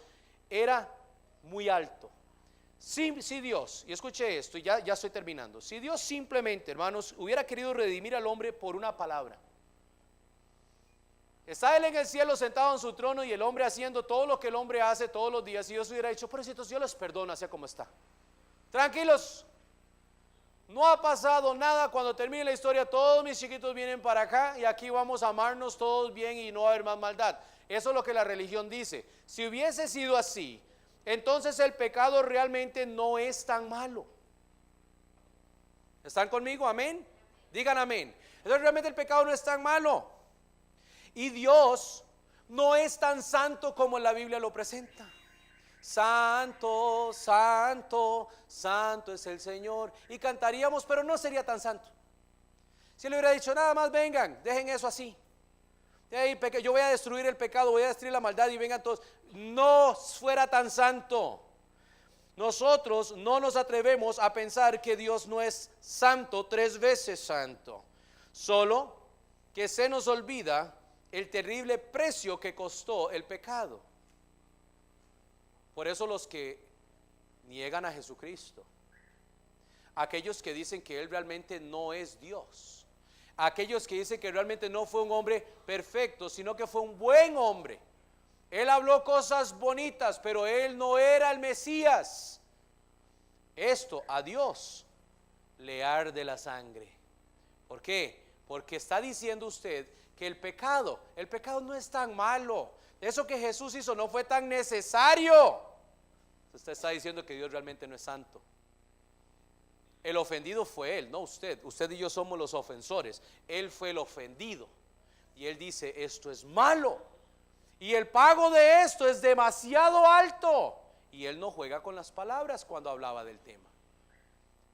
era muy alto. Si Dios, y escuche esto, y ya estoy terminando, si Dios simplemente, hermanos, hubiera querido redimir al hombre por una palabra, está Él en el cielo sentado en su trono y el hombre haciendo todo lo que el hombre hace todos los días, y Dios hubiera dicho, pobrecitos, yo les perdono así como está, tranquilos, no ha pasado nada, cuando termine la historia todos mis chiquitos vienen para acá y aquí vamos a amarnos todos bien y no va a haber más maldad. Eso es lo que la religión dice. Si hubiese sido así, entonces el pecado realmente no es tan malo. ¿Están conmigo? Amén. Digan amén. Entonces realmente el pecado no es tan malo. Y Dios no es tan santo como la Biblia lo presenta. Santo, santo, santo es el Señor. Y cantaríamos, pero no sería tan santo. Si le hubiera dicho, nada más vengan, dejen eso así. Yo voy a destruir el pecado, voy a destruir la maldad y vengan todos. No fuera tan santo. Nosotros no nos atrevemos a pensar que Dios no es santo, 3 veces santo. Solo que se nos olvida el terrible precio que costó el pecado. Por eso los que niegan a Jesucristo, aquellos que dicen que Él realmente no es Dios, aquellos que dicen que realmente no fue un hombre perfecto, sino que fue un buen hombre. Él habló cosas bonitas, pero Él no era el Mesías. Esto a Dios le arde la sangre. ¿Por qué? Porque está diciendo usted que el pecado no es tan malo. Eso que Jesús hizo no fue tan necesario. Usted está diciendo que Dios realmente no es santo. El ofendido fue él, no usted. Usted y yo somos los ofensores. Él fue el ofendido. Y él dice, esto es malo. Y el pago de esto es demasiado alto. Y él no juega con las palabras cuando hablaba del tema.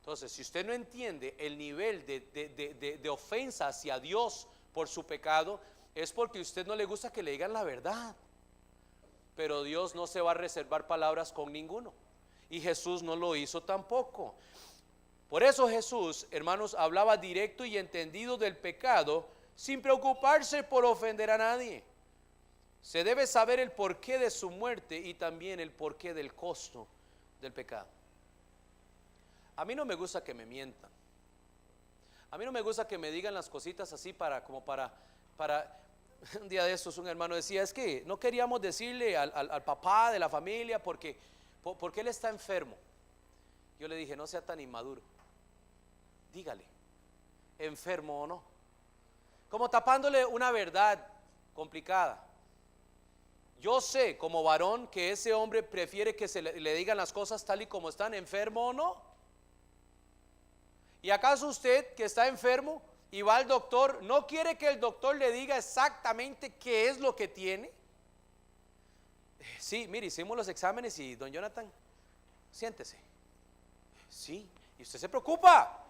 Entonces, si usted no entiende el nivel de ofensa hacia Dios por su pecado, es porque a usted no le gusta que le digan la verdad. Pero Dios no se va a reservar palabras con ninguno. Y Jesús no lo hizo tampoco. Por eso Jesús, hermanos, hablaba directo y entendido del pecado sin preocuparse por ofender a nadie. Se debe saber el porqué de su muerte y también el porqué del costo del pecado. A mí no me gusta que me mientan. A mí no me gusta que me digan las cositas así para un día de estos un hermano decía, es que no queríamos decirle al papá de la familia porque él está enfermo. Yo le dije, no sea tan inmaduro. Dígale, enfermo o no. Como tapándole una verdad complicada. Yo sé como varón que ese hombre prefiere que le digan las cosas tal y como están, enfermo o no. ¿Y acaso usted que está enfermo y va al doctor, no quiere que el doctor le diga exactamente qué es lo que tiene? Sí, mire, hicimos los exámenes y don Jonathan, siéntese. Sí, y usted se preocupa.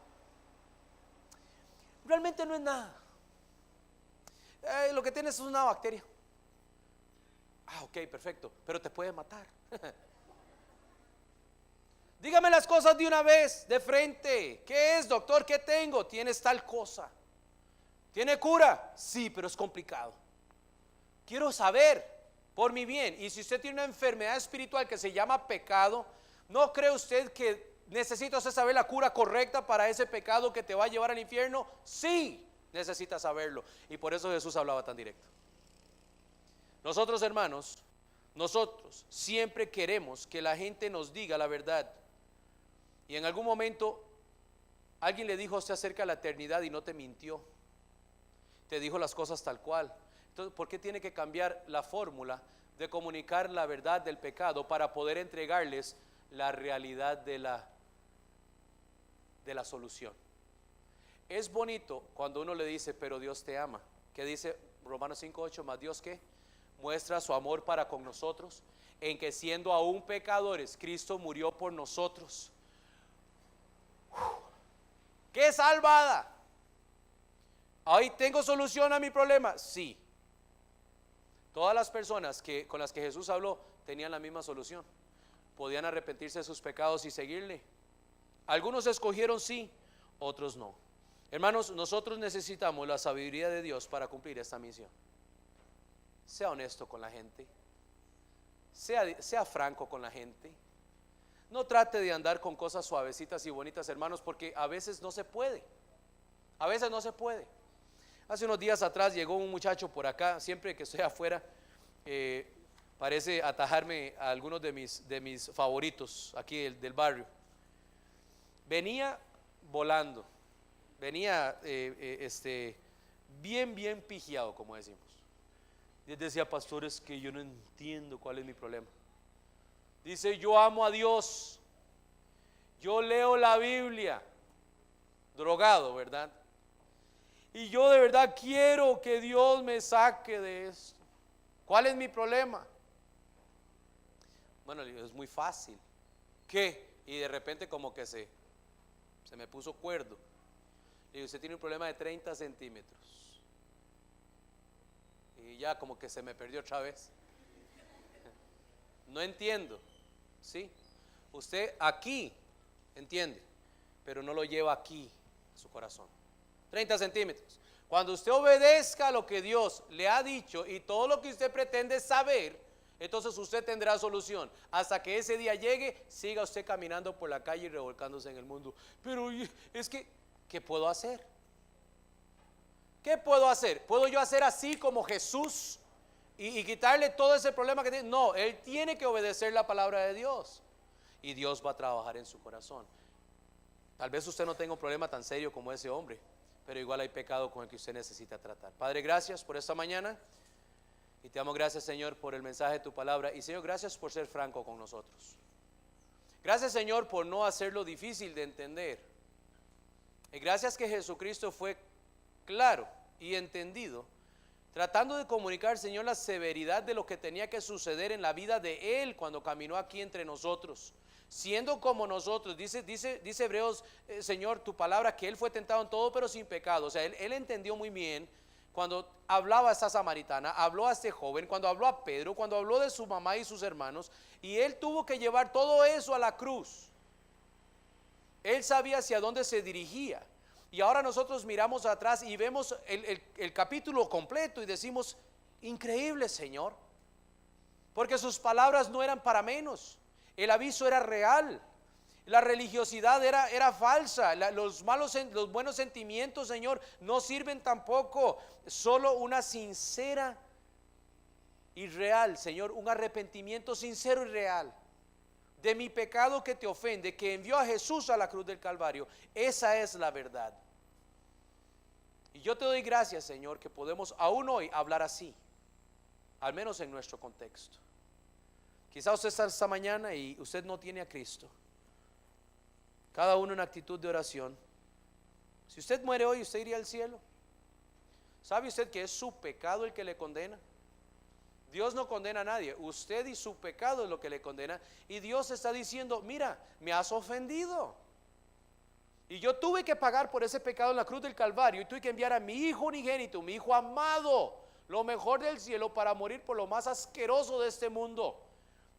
Realmente no es nada. Lo que tienes es una bacteria. Ah, ok, perfecto, pero te puede matar. Dígame las cosas de una vez, de frente. ¿Qué es, doctor? ¿Qué tengo? Tienes tal cosa. ¿Tiene cura? Sí, pero es complicado. Quiero saber por mi bien. Y si usted tiene una enfermedad espiritual que se llama pecado, ¿no cree usted que necesita usted saber la cura correcta para ese pecado que te va a llevar al infierno? Sí, necesita saberlo. Y por eso Jesús hablaba tan directo. Nosotros, hermanos, nosotros siempre queremos que la gente nos diga la verdad. Y en algún momento alguien le dijo a usted acerca de la eternidad y no te mintió. Te dijo las cosas tal cual. Entonces, ¿por qué tiene que cambiar la fórmula de comunicar la verdad del pecado para poder entregarles la realidad de la solución? Es bonito cuando uno le dice, pero Dios te ama. ¿Qué dice Romanos 5:8? Más Dios que muestra su amor para con nosotros, en que siendo aún pecadores, Cristo murió por nosotros. ¿Qué salvada? ¿Ahí tengo solución a mi problema? Sí. Todas las personas con las que Jesús habló tenían la misma solución. Podían arrepentirse de sus pecados y seguirle. Algunos escogieron sí, otros no. Hermanos, nosotros necesitamos la sabiduría de Dios para cumplir esta misión. Sea honesto con la gente. Sea franco con la gente. No trate de andar con cosas suavecitas y bonitas, hermanos, porque a veces no se puede. A veces no se puede. Hace unos días atrás llegó un muchacho por acá, siempre que estoy afuera, parece atajarme a algunos de mis favoritos aquí del barrio. Venía volando, venía bien pijiado, como decimos. Y él decía, pastor, es que yo no entiendo cuál es mi problema. Dice, yo amo a Dios, yo leo la Biblia, drogado, ¿verdad? Y yo de verdad quiero que Dios me saque de esto. ¿Cuál es mi problema? Bueno, es muy fácil. ¿Qué? Y de repente como que se me puso cuerdo. Le digo, usted tiene un problema de 30 centímetros. Y ya como que se me perdió otra vez. No entiendo. ¿Sí? Usted aquí entiende, pero no lo lleva aquí a su corazón. 30 centímetros. Cuando usted obedezca lo que Dios le ha dicho y todo lo que usted pretende saber, entonces usted tendrá solución. Hasta que ese día llegue, siga usted caminando por la calle y revolcándose en el mundo. Pero es que, ¿qué puedo hacer? ¿Qué puedo hacer? ¿Puedo yo hacer así como Jesús y quitarle todo ese problema que tiene? No, él tiene que obedecer la palabra de Dios y Dios va a trabajar en su corazón. Tal vez usted no tenga un problema tan serio como ese hombre, pero igual hay pecado con el que usted necesita tratar. Padre, gracias por esta mañana y te damos gracias, Señor, por el mensaje de tu palabra. Y Señor, gracias por ser franco con nosotros. Gracias, Señor, por no hacerlo difícil de entender. Y gracias que Jesucristo fue claro y entendido, tratando de comunicar, Señor, la severidad de lo que tenía que suceder en la vida de Él cuando caminó aquí entre nosotros, siendo como nosotros. Dice Hebreos, Señor, tu palabra, que Él fue tentado en todo pero sin pecado. O sea, él entendió muy bien cuando hablaba a esta samaritana, habló a este joven, cuando habló a Pedro, cuando habló de su mamá y sus hermanos, y Él tuvo que llevar todo eso a la cruz. Él sabía hacia dónde se dirigía. Y ahora nosotros miramos atrás y vemos el capítulo completo y decimos, increíble, Señor, porque sus palabras no eran para menos. El aviso era real. La religiosidad era falsa. Los buenos sentimientos, Señor, no sirven tampoco. Solo una sincera y real, Señor, un arrepentimiento sincero y real de mi pecado que te ofende, que envió a Jesús a la cruz del Calvario. Esa es la verdad. Y yo te doy gracias, Señor, que podemos aún hoy hablar así, al menos en nuestro contexto. Quizá usted está esta mañana y usted no tiene a Cristo. Cada uno en actitud de oración. Si usted muere hoy, usted iría al cielo. ¿Sabe usted que es su pecado el que le condena? Dios no condena a nadie, usted y su pecado es lo que le condena. Y Dios está diciendo, mira, me has ofendido, y yo tuve que pagar por ese pecado en la cruz del Calvario, y tuve que enviar a mi hijo unigénito, mi hijo amado, lo mejor del cielo, para morir por lo más asqueroso de este mundo,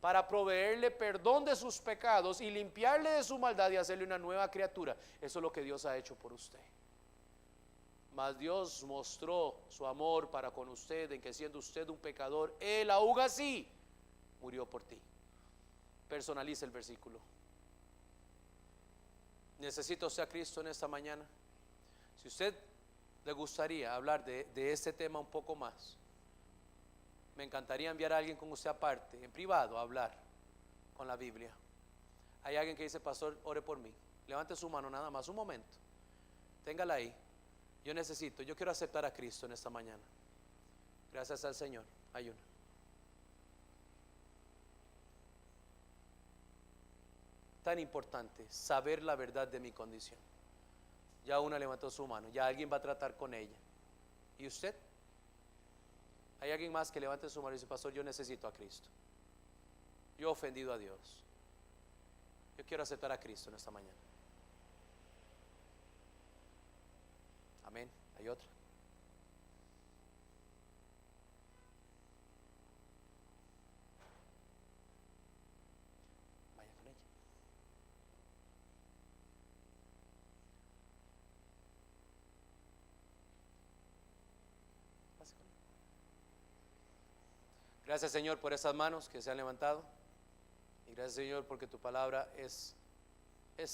para proveerle perdón de sus pecados y limpiarle de su maldad y hacerle una nueva criatura. Eso es lo que Dios ha hecho por usted. Mas Dios mostró su amor para con usted en que, siendo usted un pecador, Él aún así murió por ti. Personaliza el versículo. ¿Necesita usted a Cristo en esta mañana? Si usted le gustaría hablar de este tema un poco más, me encantaría enviar a alguien con usted aparte, en privado, a hablar con la Biblia. Hay alguien que dice, pastor, ore por mí. Levante su mano nada más, un momento. Téngala ahí. Yo quiero aceptar a Cristo en esta mañana. Gracias al Señor. Hay una. Tan importante saber la verdad de mi condición. Ya una levantó su mano, ya alguien va a tratar con ella. ¿Y usted? ¿Hay alguien más que levante su mano y dice, pastor, yo necesito a Cristo? Yo he ofendido a Dios. Yo quiero aceptar a Cristo en esta mañana. Amén. Hay otra. Vaya con ella. Pase con ella. Gracias, Señor, por esas manos que se han levantado. Y gracias, Señor, porque tu palabra es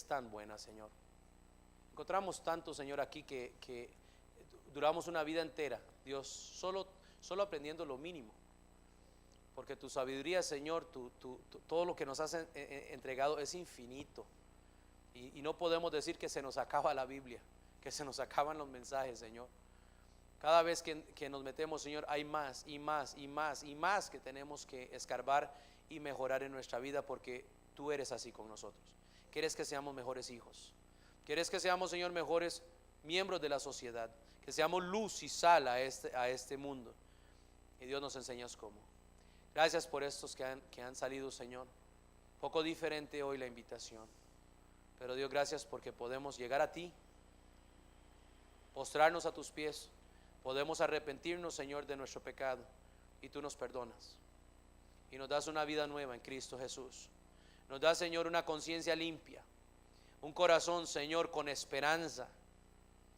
tan buena, Señor. Encontramos tanto, Señor, aquí que duramos una vida entera, Dios, solo aprendiendo lo mínimo, porque tu sabiduría, Señor, todo lo que nos has entregado es infinito, y no podemos decir que se nos acaba la Biblia, que se nos acaban los mensajes, Señor. Cada vez que nos metemos, Señor, hay más y más y más y más que tenemos que escarbar y mejorar en nuestra vida, porque tú eres así con nosotros. Quieres que seamos mejores hijos. Quieres que seamos, Señor, mejores miembros de la sociedad, que seamos luz y sal a este mundo. Y Dios nos enseñas cómo. Gracias por estos que han salido, Señor. Poco diferente hoy la invitación, pero Dios, gracias porque podemos llegar a ti, postrarnos a tus pies, podemos arrepentirnos, Señor, de nuestro pecado, y tú nos perdonas y nos das una vida nueva en Cristo Jesús. Nos das, Señor, una conciencia limpia, un corazón, Señor, con esperanza.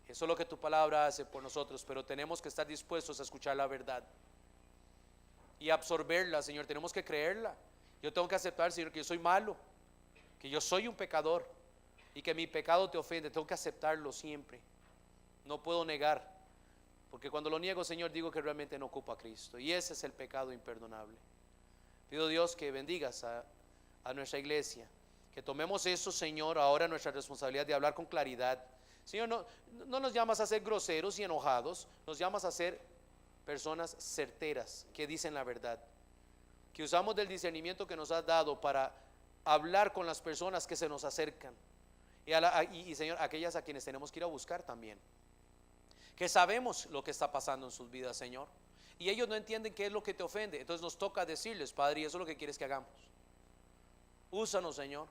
Eso es lo que tu palabra hace por nosotros, pero tenemos que estar dispuestos a escuchar la verdad y absorberla, Señor. Tenemos que creerla. Yo tengo que aceptar, Señor, que yo soy malo, que yo soy un pecador y que mi pecado te ofende. Tengo que aceptarlo siempre. No puedo negar, porque cuando lo niego, Señor, digo que realmente no ocupo a Cristo, y ese es el pecado imperdonable. Pido, Dios, que bendigas a nuestra iglesia, que tomemos eso, Señor, ahora nuestra responsabilidad de hablar con claridad. Señor, no nos llamas a ser groseros y enojados, nos llamas a ser personas certeras, que dicen la verdad, que usamos del discernimiento que nos has dado para hablar con las personas que se nos acercan, Y Señor, aquellas a quienes tenemos que ir a buscar también, que sabemos lo que está pasando en sus vidas, Señor, y ellos no entienden qué es lo que te ofende. Entonces nos toca decirles: Padre, y eso es lo que quieres que hagamos. Úsanos, Señor,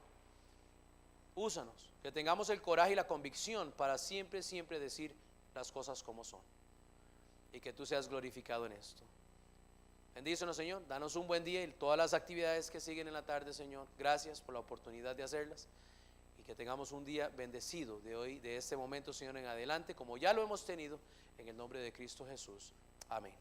úsanos, que tengamos el coraje y la convicción para siempre, siempre decir las cosas como son, y que tú seas glorificado en esto. Bendícenos, Señor, danos un buen día y todas las actividades que siguen en la tarde, Señor. Gracias por la oportunidad de hacerlas, y que tengamos un día bendecido de hoy, de este momento, Señor, en adelante, como ya lo hemos tenido, en el nombre de Cristo Jesús. Amén.